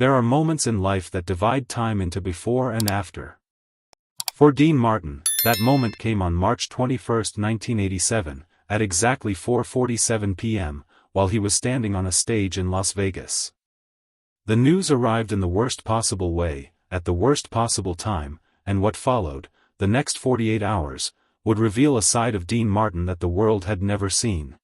There are moments in life that divide time into before and after. For Dean Martin, that moment came on March 21, 1987, at exactly 4:47 p.m., while he was standing on a stage in Las Vegas. The news arrived in the worst possible way, at the worst possible time, and what followed, the next 48 hours, would reveal a side of Dean Martin that the world had never seen.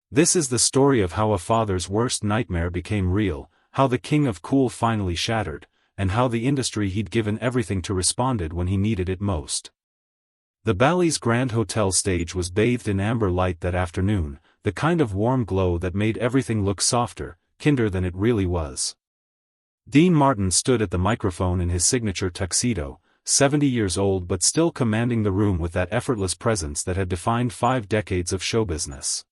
This is the story of how a father's worst nightmare became real, how the king of cool finally shattered, and how the industry he'd given everything to responded when he needed it most. The Bally's Grand Hotel stage was bathed in amber light that afternoon, the kind of warm glow that made everything look softer, kinder than it really was. Dean Martin stood at the microphone in his signature tuxedo, 70 years old but still commanding the room with that effortless presence that had defined 5 decades of show business.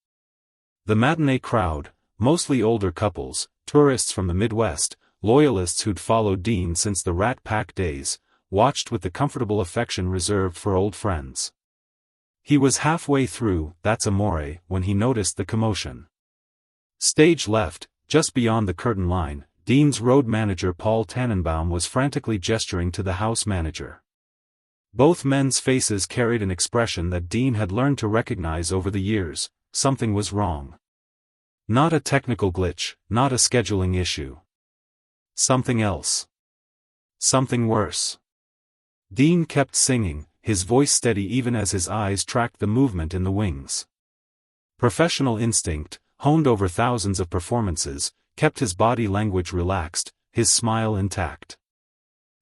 The matinee crowd, mostly older couples, tourists from the Midwest, loyalists who'd followed Dean since the Rat Pack days, watched with the comfortable affection reserved for old friends. He was halfway through That's Amore when he noticed the commotion. Stage left, just beyond the curtain line, Dean's road manager Paul Tannenbaum was frantically gesturing to the house manager. Both men's faces carried an expression that Dean had learned to recognize over the years: something was wrong. Not a technical glitch, not a scheduling issue. Something else. Something worse. Dean kept singing, his voice steady even as his eyes tracked the movement in the wings. Professional instinct, honed over thousands of performances, kept his body language relaxed, his smile intact.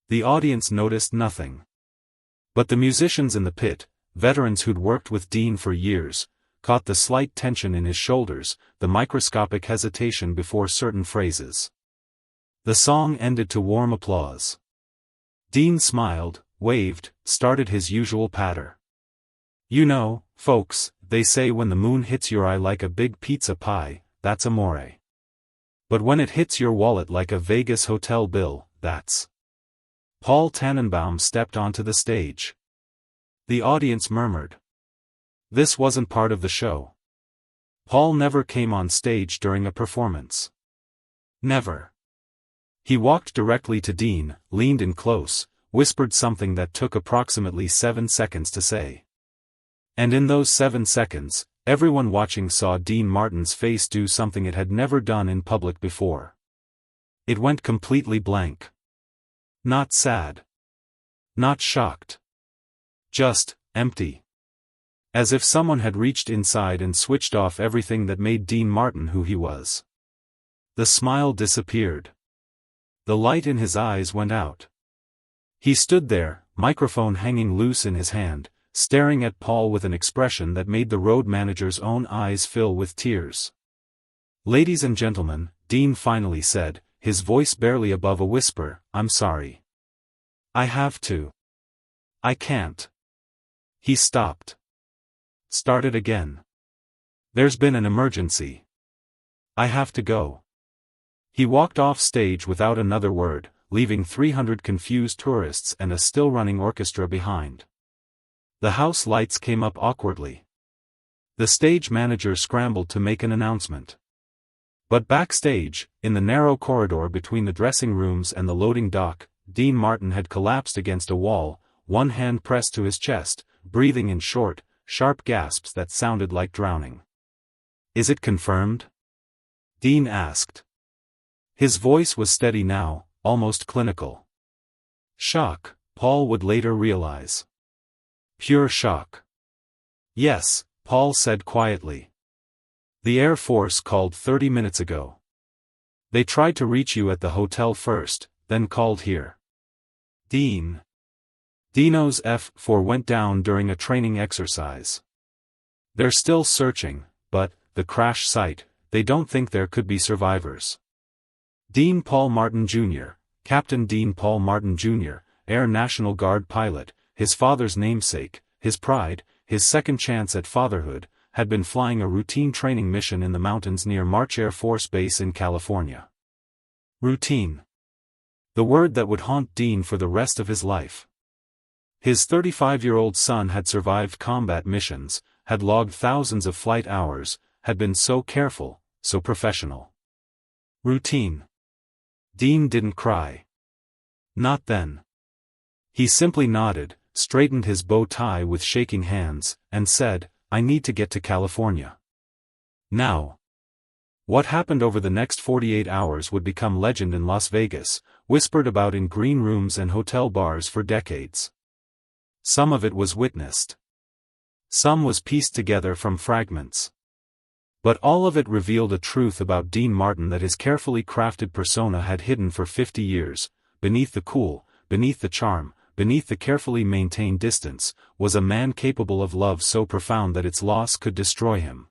The audience noticed nothing. But the musicians in the pit, veterans who'd worked with Dean for years, caught the slight tension in his shoulders, the microscopic hesitation before certain phrases. The song ended to warm applause. Dean smiled, waved, started his usual patter. You know, folks, they say when the moon hits your eye like a big pizza pie, that's amore. But when it hits your wallet like a Vegas hotel bill, that's... Paul Tannenbaum stepped onto the stage. The audience murmured. This wasn't part of the show. Paul never came on stage during a performance. Never. He walked directly to Dean, leaned in close, whispered something that took approximately 7 seconds to say. And in those 7 seconds, everyone watching saw Dean Martin's face do something it had never done in public before. It went completely blank. Not sad. Not shocked. Just empty. As if someone had reached inside and switched off everything that made Dean Martin who he was. The smile disappeared. The light in his eyes went out. He stood there, microphone hanging loose in his hand, staring at Paul with an expression that made the road manager's own eyes fill with tears. Ladies and gentlemen, Dean finally said, his voice barely above a whisper, I'm sorry. I have to. I can't. He stopped. Started again. There's been an emergency. I have to go. He walked off stage without another word, leaving 300 confused tourists and a still-running orchestra behind. The house lights came up awkwardly. The stage manager scrambled to make an announcement. But backstage, in the narrow corridor between the dressing rooms and the loading dock, Dean Martin had collapsed against a wall, one hand pressed to his chest, breathing in short, sharp gasps that sounded like drowning. Is it confirmed? Dean asked. His voice was steady now, almost clinical. Shock, Paul would later realize. Pure shock. Yes, Paul said quietly. The Air Force called 30 minutes ago. They tried to reach you at the hotel first, then called here. Dean. Dino's F-4 went down during a training exercise. They're still searching, but, the crash site, they don't think there could be survivors. Dean Paul Martin Jr., Captain Dean Paul Martin Jr., Air National Guard pilot, his father's namesake, his pride, his second chance at fatherhood, had been flying a routine training mission in the mountains near March Air Force Base in California. Routine. The word that would haunt Dean for the rest of his life. His 35-year-old son had survived combat missions, had logged thousands of flight hours, had been so careful, so professional. Routine. Dean didn't cry. Not then. He simply nodded, straightened his bow tie with shaking hands, and said, "I need to get to California now." What happened over the next 48 hours would become legend in Las Vegas, whispered about in green rooms and hotel bars for decades. Some of it was witnessed. Some was pieced together from fragments. But all of it revealed a truth about Dean Martin that his carefully crafted persona had hidden for 50 years. Beneath the cool, beneath the charm, beneath the carefully maintained distance, was a man capable of love so profound that its loss could destroy him.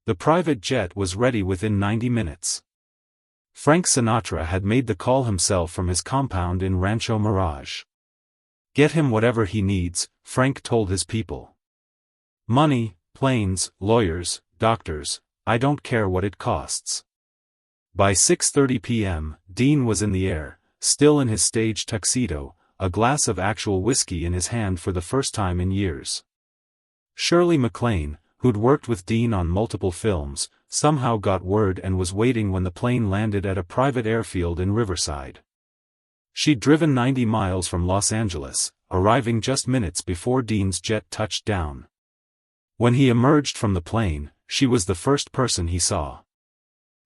The private jet was ready within 90 minutes. Frank Sinatra had made the call himself from his compound in Rancho Mirage. "Get him whatever he needs," Frank told his people. "Money, planes, lawyers, doctors, I don't care what it costs." By 6:30 p.m., Dean was in the air, still in his stage tuxedo, a glass of actual whiskey in his hand for the first time in years. Shirley MacLaine, who'd worked with Dean on multiple films, somehow got word and was waiting when the plane landed at a private airfield in Riverside. She'd driven 90 miles from Los Angeles, arriving just minutes before Dean's jet touched down. When he emerged from the plane, she was the first person he saw.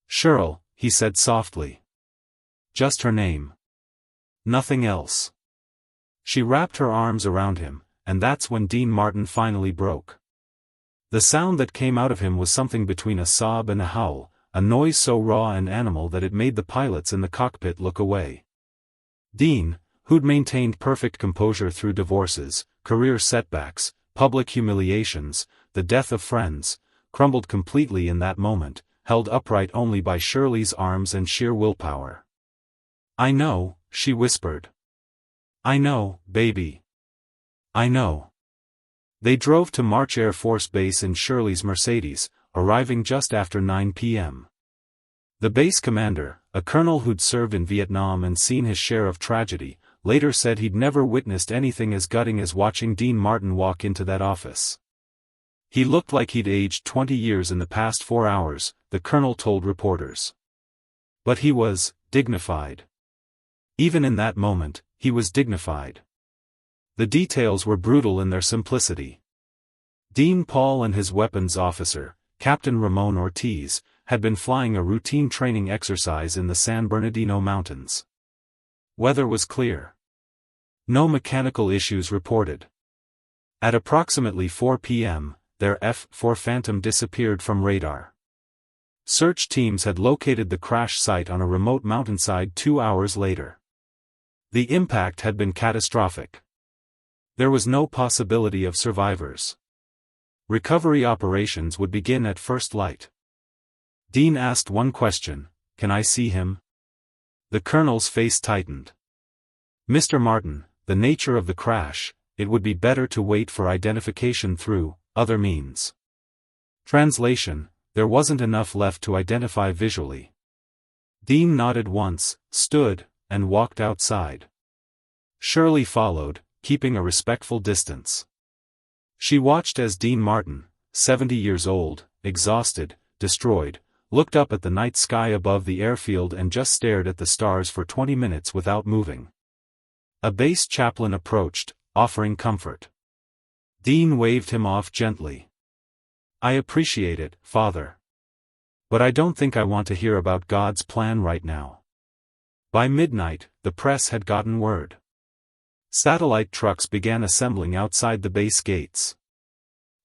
"Cheryl," he said softly. Just her name. Nothing else. She wrapped her arms around him, and that's when Dean Martin finally broke. The sound that came out of him was something between a sob and a howl, a noise so raw and animal that it made the pilots in the cockpit look away. Dean, who'd maintained perfect composure through divorces, career setbacks, public humiliations, the death of friends, crumbled completely in that moment, held upright only by Shirley's arms and sheer willpower. "I know," she whispered. "I know, baby. I know." They drove to March Air Force Base in Shirley's Mercedes, arriving just after 9 p.m. The base commander, a colonel who'd served in Vietnam and seen his share of tragedy, later said he'd never witnessed anything as gutting as watching Dean Martin walk into that office. "He looked like he'd aged 20 years in the past 4 hours, the colonel told reporters. But he was dignified. Even in that moment, he was dignified. The details were brutal in their simplicity. Dean Paul and his weapons officer, Captain Ramon Ortiz, had been flying a routine training exercise in the San Bernardino Mountains. Weather was clear. No mechanical issues reported. At approximately 4 p.m., their F-4 Phantom disappeared from radar. Search teams had located the crash site on a remote mountainside 2 hours later. The impact had been catastrophic. There was no possibility of survivors. Recovery operations would begin at first light. Dean asked one question, "Can I see him?" The colonel's face tightened. "Mr. Martin, the nature of the crash, it would be better to wait for identification through other means." Translation: there wasn't enough left to identify visually. Dean nodded once, stood, and walked outside. Shirley followed, keeping a respectful distance. She watched as Dean Martin, 70 years old, exhausted, destroyed, looked up at the night sky above the airfield and just stared at the stars for 20 minutes without moving. A base chaplain approached, offering comfort. Dean waved him off gently. "I appreciate it, Father. But I don't think I want to hear about God's plan right now." By midnight, the press had gotten word. Satellite trucks began assembling outside the base gates.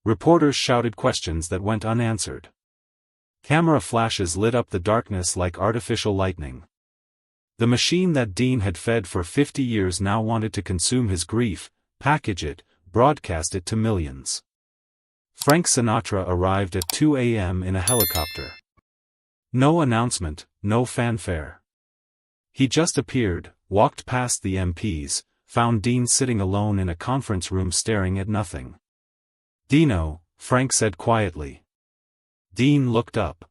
Reporters shouted questions that went unanswered. Camera flashes lit up the darkness like artificial lightning. The machine that Dean had fed for 50 years now wanted to consume his grief, package it, broadcast it to millions. Frank Sinatra arrived at 2 a.m. in a helicopter. No announcement, no fanfare. He just appeared, walked past the MPs, found Dean sitting alone in a conference room staring at nothing. "Dino," Frank said quietly. Dean looked up.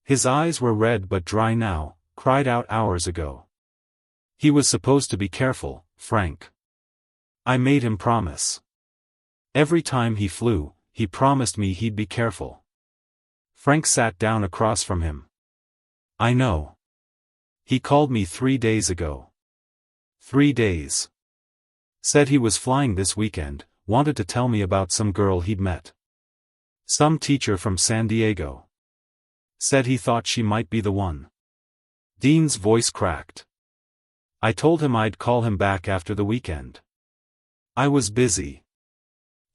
His eyes were red but dry now, cried out hours ago. "He was supposed to be careful, Frank. I made him promise. Every time he flew, he promised me he'd be careful." Frank sat down across from him. "I know." He called me 3 days ago. 3 days. Said he was flying this weekend, wanted to tell me about some girl he'd met. Some teacher from San Diego. Said he thought she might be the one. Dean's voice cracked. I told him I'd call him back after the weekend. I was busy.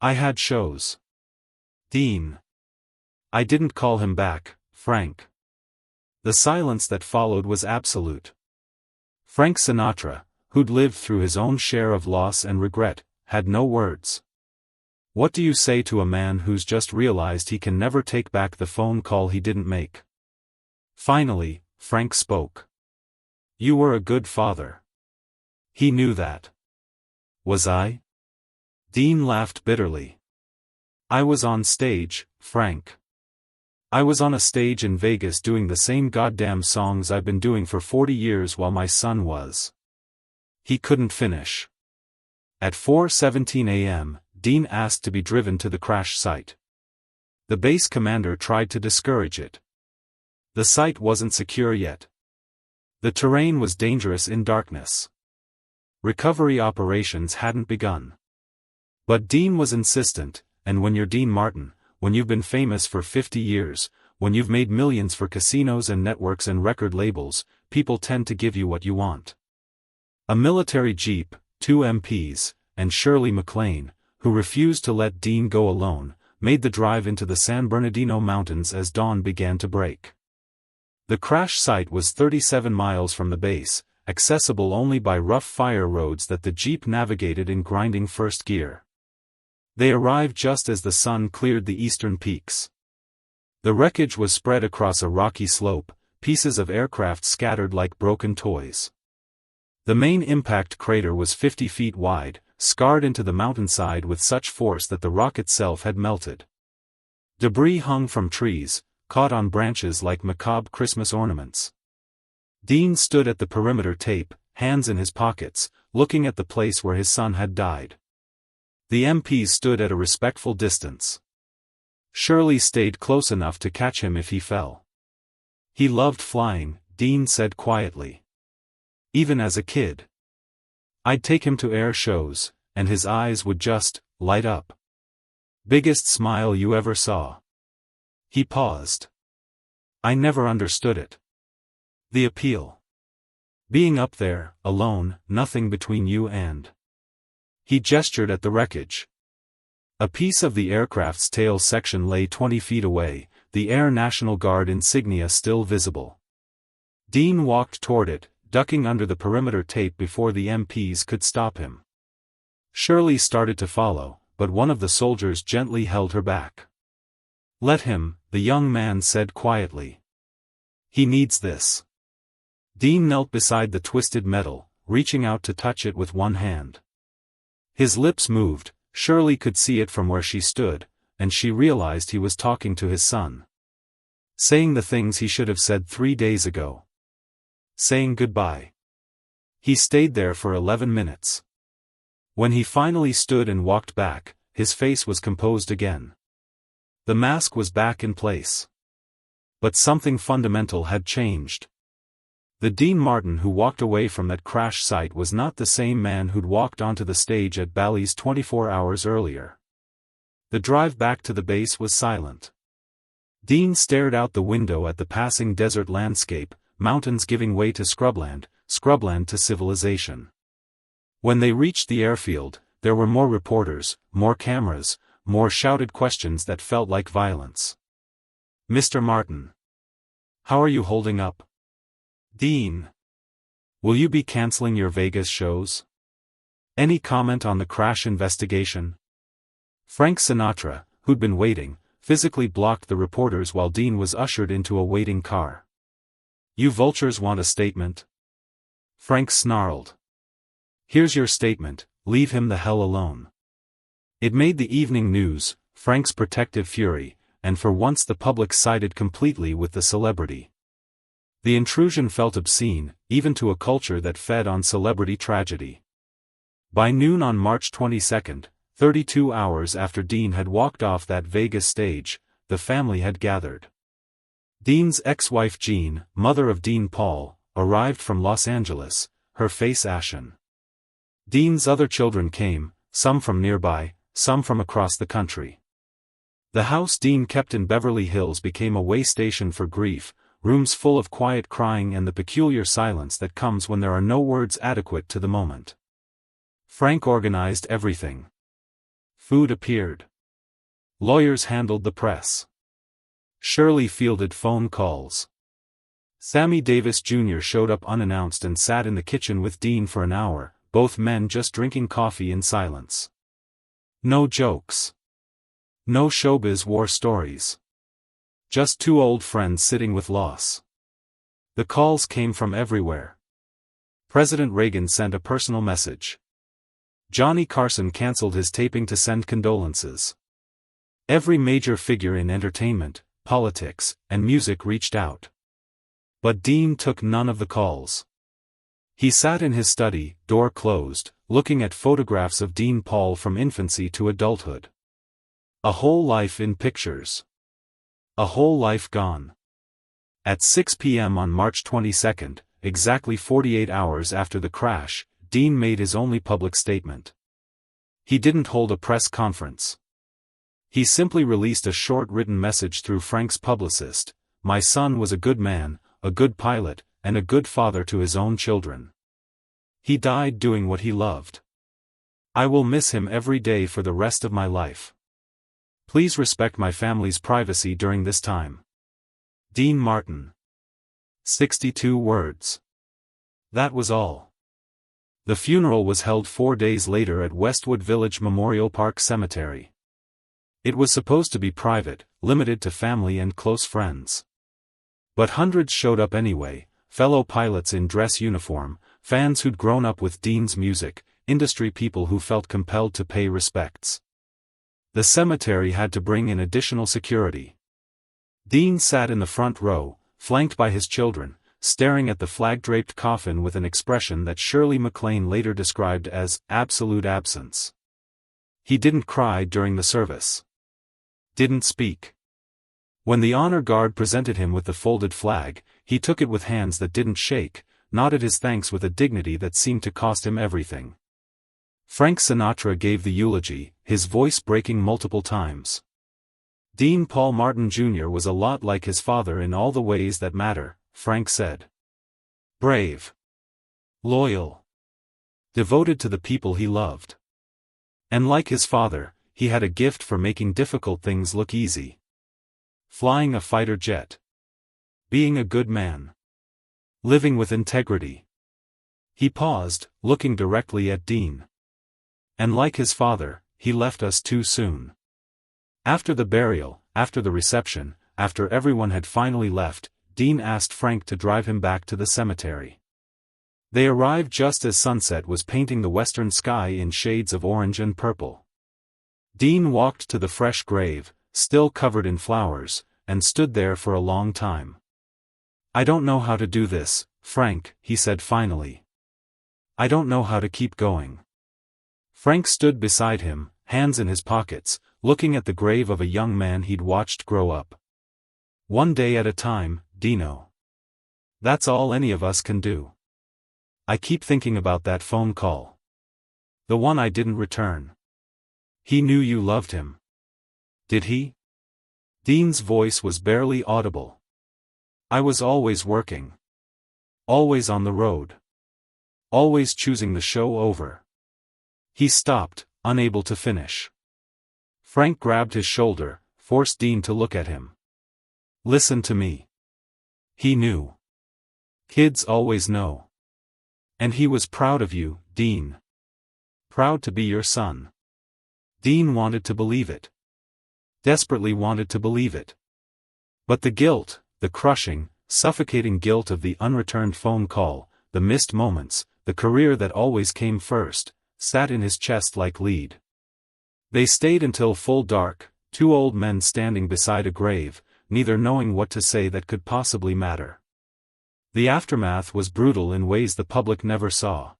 I had shows. Dean. I didn't call him back, Frank. The silence that followed was absolute. Frank Sinatra, who'd lived through his own share of loss and regret, had no words. What do you say to a man who's just realized he can never take back the phone call he didn't make? Finally, Frank spoke. You were a good father. He knew that. Was I? Dean laughed bitterly. I was on stage, Frank. I was on a stage in Vegas doing the same goddamn songs I've been doing for 40 years while my son was. He couldn't finish. At 4:17 a.m., Dean asked to be driven to the crash site. The base commander tried to discourage it. The site wasn't secure yet. The terrain was dangerous in darkness. Recovery operations hadn't begun. But Dean was insistent, and when you're Dean Martin, when you've been famous for 50 years, when you've made millions for casinos and networks and record labels, people tend to give you what you want. A military jeep, 2 MPs, and Shirley MacLaine, who refused to let Dean go alone, made the drive into the San Bernardino Mountains as dawn began to break. The crash site was 37 miles from the base, accessible only by rough fire roads that the jeep navigated in grinding first gear. They arrived just as the sun cleared the eastern peaks. The wreckage was spread across a rocky slope, pieces of aircraft scattered like broken toys. The main impact crater was 50 feet wide, scarred into the mountainside with such force that the rock itself had melted. Debris hung from trees, caught on branches like macabre Christmas ornaments. Dean stood at the perimeter tape, hands in his pockets, looking at the place where his son had died. The MPs stood at a respectful distance. Shirley stayed close enough to catch him if he fell. He loved flying, Dean said quietly. Even as a kid. I'd take him to air shows, and his eyes would just light up. Biggest smile you ever saw. He paused. I never understood it. The appeal. Being up there, alone, nothing between you and. He gestured at the wreckage. A piece of the aircraft's tail section lay 20 feet away, the Air National Guard insignia still visible. Dean walked toward it, ducking under the perimeter tape before the MPs could stop him. Shirley started to follow, but one of the soldiers gently held her back. Let him, the young man said quietly. He needs this. Dean knelt beside the twisted metal, reaching out to touch it with one hand. His lips moved, Shirley could see it from where she stood, and she realized he was talking to his son. Saying the things he should have said 3 days ago. Saying goodbye. He stayed there for 11 minutes. When he finally stood and walked back, his face was composed again. The mask was back in place. But something fundamental had changed. The Dean Martin who walked away from that crash site was not the same man who'd walked onto the stage at Bally's 24 hours earlier. The drive back to the base was silent. Dean stared out the window at the passing desert landscape, mountains giving way to scrubland, scrubland to civilization. When they reached the airfield, there were more reporters, more cameras, more shouted questions that felt like violence. Mr. Martin. How are you holding up? Dean. Will you be canceling your Vegas shows? Any comment on the crash investigation? Frank Sinatra, who'd been waiting, physically blocked the reporters while Dean was ushered into a waiting car. You vultures want a statement? Frank snarled. Here's your statement, leave him the hell alone. It made the evening news, Frank's protective fury, and for once the public sided completely with the celebrity. The intrusion felt obscene, even to a culture that fed on celebrity tragedy. By noon on March 22, 32 hours after Dean had walked off that Vegas stage, the family had gathered. Dean's ex-wife Jean, mother of Dean Paul, arrived from Los Angeles, her face ashen. Dean's other children came, some from nearby, some from across the country. The house Dean kept in Beverly Hills became a way station for grief, rooms full of quiet crying and the peculiar silence that comes when there are no words adequate to the moment. Frank organized everything. Food appeared. Lawyers handled the press. Shirley fielded phone calls. Sammy Davis Jr. showed up unannounced and sat in the kitchen with Dean for an hour, both men just drinking coffee in silence. No jokes. No showbiz war stories. Just two old friends sitting with loss. The calls came from everywhere. President Reagan sent a personal message. Johnny Carson canceled his taping to send condolences. Every major figure in entertainment, politics, and music reached out. But Dean took none of the calls. He sat in his study, door closed, looking at photographs of Dean Paul from infancy to adulthood. A whole life in pictures. A whole life gone. At 6 p.m. on March 22, exactly 48 hours after the crash, Dean made his only public statement. He didn't hold a press conference. He simply released a short written message through Frank's publicist: "My son was a good man, a good pilot, and a good father to his own children. He died doing what he loved. I will miss him every day for the rest of my life. Please respect my family's privacy during this time. Dean Martin." 62 words. That was all. The funeral was held 4 days later at Westwood Village Memorial Park Cemetery. It was supposed to be private, limited to family and close friends. But hundreds showed up anyway, fellow pilots in dress uniform, fans who'd grown up with Dean's music, industry people who felt compelled to pay respects. The cemetery had to bring in additional security. Dean sat in the front row, flanked by his children, staring at the flag-draped coffin with an expression that Shirley MacLaine later described as absolute absence. He didn't cry during the service. Didn't speak. When the honor guard presented him with the folded flag, he took it with hands that didn't shake, nodded his thanks with a dignity that seemed to cost him everything. Frank Sinatra gave the eulogy, his voice breaking multiple times. Dean Paul Martin Jr. was a lot like his father in all the ways that matter, Frank said. Brave. Loyal. Devoted to the people he loved. And like his father, he had a gift for making difficult things look easy. Flying a fighter jet. Being a good man. Living with integrity. He paused, looking directly at Dean. And like his father, he left us too soon. After the burial, after the reception, after everyone had finally left, Dean asked Frank to drive him back to the cemetery. They arrived just as sunset was painting the western sky in shades of orange and purple. Dean walked to the fresh grave, still covered in flowers, and stood there for a long time. "I don't know how to do this, Frank," he said finally. "I don't know how to keep going." Frank stood beside him, hands in his pockets, looking at the grave of a young man he'd watched grow up. "One day at a time, Dino. That's all any of us can do. I keep thinking about that phone call. The one I didn't return. He knew you loved him. Did he?" Dean's voice was barely audible. "I was always working. Always on the road. Always choosing the show over." He stopped, unable to finish. Frank grabbed his shoulder, forced Dean to look at him. "Listen to me." He knew. Kids always know. And he was proud of you, Dean. Proud to be your son. Dean wanted to believe it. Desperately wanted to believe it. But the guilt, the crushing, suffocating guilt of the unreturned phone call, the missed moments, the career that always came first, sat in his chest like lead. They stayed until full dark, two old men standing beside a grave, neither knowing what to say that could possibly matter. The aftermath was brutal in ways the public never saw.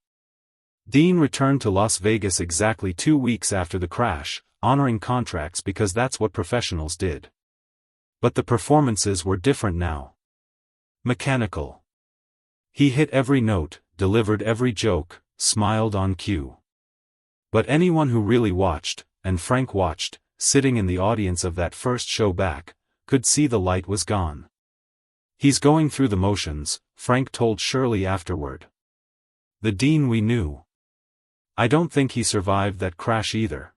Dean returned to Las Vegas exactly 2 weeks after the crash, honoring contracts because that's what professionals did. But the performances were different now. Mechanical. He hit every note, delivered every joke, smiled on cue. But anyone who really watched, and Frank watched, sitting in the audience of that first show back, could see the light was gone. "He's going through the motions," Frank told Shirley afterward. "The Dean we knew. I don't think he survived that crash either."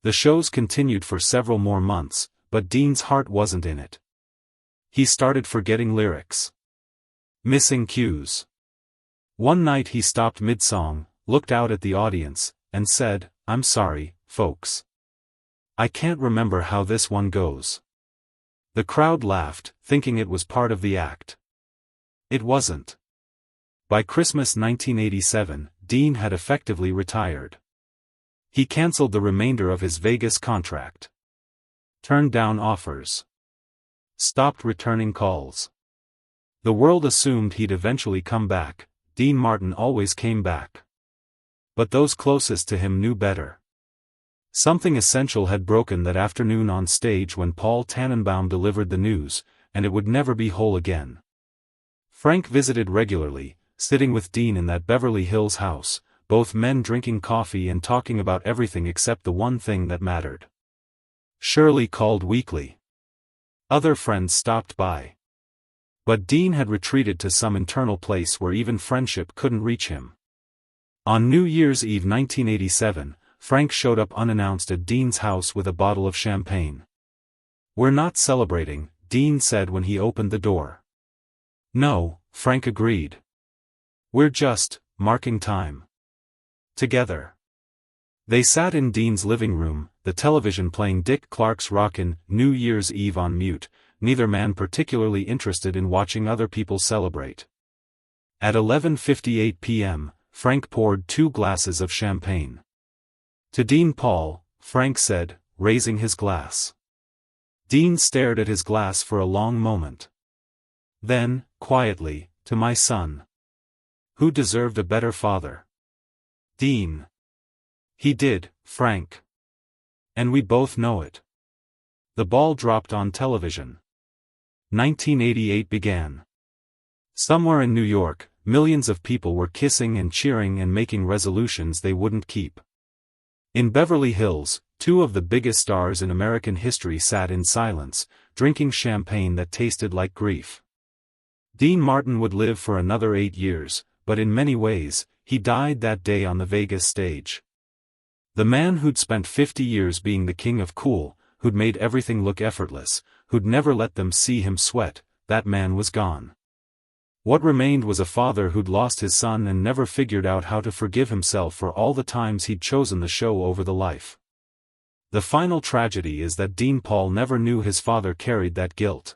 The shows continued for several more months, but Dean's heart wasn't in it. He started forgetting lyrics. Missing cues. One night he stopped mid-song, looked out at the audience, and said, "I'm sorry, folks. I can't remember how this one goes." The crowd laughed, thinking it was part of the act. It wasn't. By Christmas 1987, Dean had effectively retired. He canceled the remainder of his Vegas contract. Turned down offers. Stopped returning calls. The world assumed he'd eventually come back. Dean Martin always came back. But those closest to him knew better. Something essential had broken that afternoon on stage when Paul Tannenbaum delivered the news, and it would never be whole again. Frank visited regularly, sitting with Dean in that Beverly Hills house, both men drinking coffee and talking about everything except the one thing that mattered. Shirley called weekly. Other friends stopped by. But Dean had retreated to some internal place where even friendship couldn't reach him. On New Year's Eve 1987, Frank showed up unannounced at Dean's house with a bottle of champagne. "We're not celebrating," Dean said when he opened the door. "No," Frank agreed. "We're just marking time. Together." They sat in Dean's living room, the television playing Dick Clark's Rockin' New Year's Eve on mute, neither man particularly interested in watching other people celebrate. At 11:58 p.m., Frank poured 2 glasses of champagne. "To Dean Paul," Frank said, raising his glass. Dean stared at his glass for a long moment. Then, quietly, "To my son. Who deserved a better father?" "Dean." "He did, Frank. And we both know it." The ball dropped on television. 1988 began. Somewhere in New York, millions of people were kissing and cheering and making resolutions they wouldn't keep. In Beverly Hills, 2 of the biggest stars in American history sat in silence, drinking champagne that tasted like grief. Dean Martin would live for another 8 years, but in many ways, he died that day on the Vegas stage. The man who'd spent 50 years being the king of cool, who'd made everything look effortless, who'd never let them see him sweat, that man was gone. What remained was a father who'd lost his son and never figured out how to forgive himself for all the times he'd chosen the show over the life. The final tragedy is that Dean Paul never knew his father carried that guilt.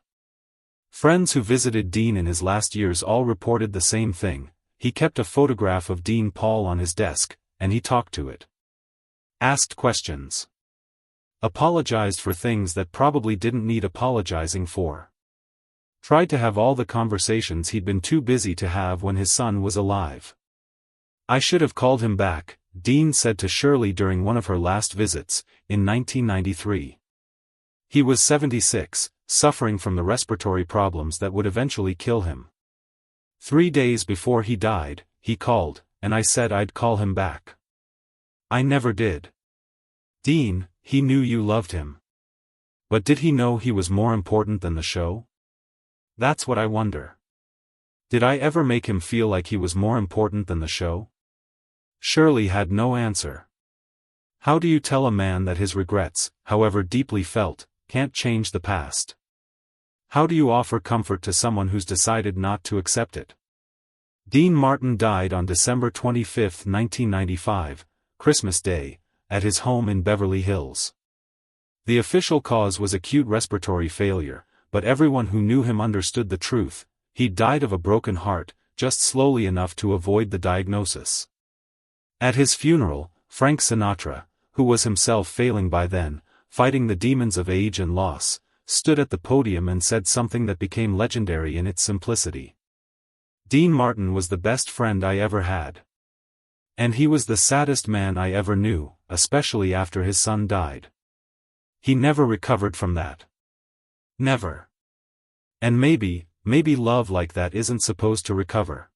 Friends who visited Dean in his last years all reported the same thing. He kept a photograph of Dean Paul on his desk, and he talked to it. Asked questions. Apologized for things that probably didn't need apologizing for. Tried to have all the conversations he'd been too busy to have when his son was alive. "I should have called him back," Dean said to Shirley during one of her last visits, in 1993. He was 76, suffering from the respiratory problems that would eventually kill him. 3 days before he died, he called, and I said I'd call him back. I never did. Dean, he knew you loved him. But did he know he was more important than the show? That's what I wonder. Did I ever make him feel like he was more important than the show? Shirley had no answer. How do you tell a man that his regrets, however deeply felt, can't change the past? How do you offer comfort to someone who's decided not to accept it? Dean Martin died on December 25, 1995, Christmas Day, at his home in Beverly Hills. The official cause was acute respiratory failure, but everyone who knew him understood the truth. He died of a broken heart, just slowly enough to avoid the diagnosis. At his funeral, Frank Sinatra, who was himself failing by then, fighting the demons of age and loss, stood at the podium and said something that became legendary in its simplicity. Dean Martin was the best friend I ever had. And he was the saddest man I ever knew, especially after his son died. He never recovered from that. Never. And maybe maybe love like that isn't supposed to recover.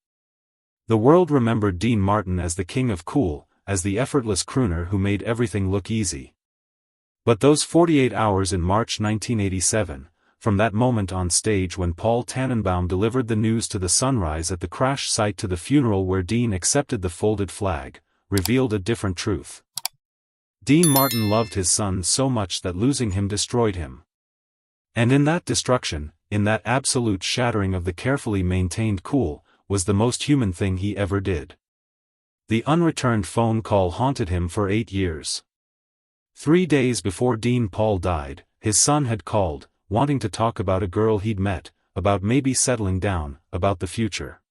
The world remembered Dean Martin as the king of cool, as the effortless crooner who made everything look easy. But those 48 hours in March 1987, from that moment on stage when Paul Tannenbaum delivered the news to the sunrise at the crash site to the funeral where Dean accepted the folded flag, revealed a different truth. Dean Martin loved his son so much that losing him destroyed him. And in that destruction, in that absolute shattering of the carefully maintained cool, was the most human thing he ever did. The unreturned phone call haunted him for 8 years. 3 days before Dean Paul died, his son had called, wanting to talk about a girl he'd met, about maybe settling down, about the future.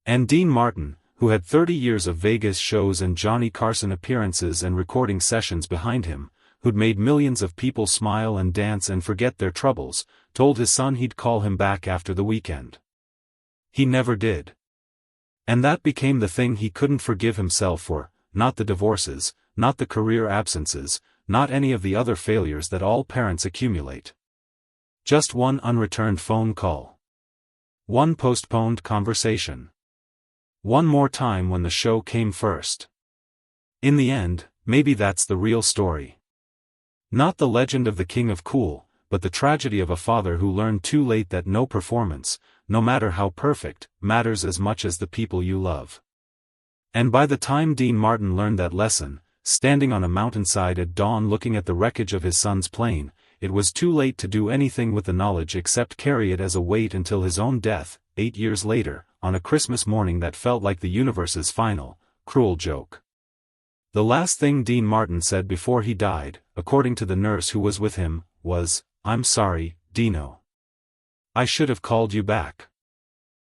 And Dean Martin, who had 30 years of Vegas shows and Johnny Carson appearances and recording sessions behind him, who'd made millions of people smile and dance and forget their troubles, told his son he'd call him back after the weekend. He never did. And that became the thing he couldn't forgive himself for, not the divorces, not the career absences, not any of the other failures that all parents accumulate. Just one unreturned phone call. One postponed conversation. One more time when the show came first. In the end, maybe that's the real story. Not the legend of the King of Cool, but the tragedy of a father who learned too late that no performance, no matter how perfect, matters as much as the people you love. And by the time Dean Martin learned that lesson, standing on a mountainside at dawn looking at the wreckage of his son's plane, it was too late to do anything with the knowledge except carry it as a weight until his own death, 8 years later, on a Christmas morning that felt like the universe's final, cruel joke. The last thing Dean Martin said before he died, according to the nurse who was with him, was, "I'm sorry, Dino. I should have called you back."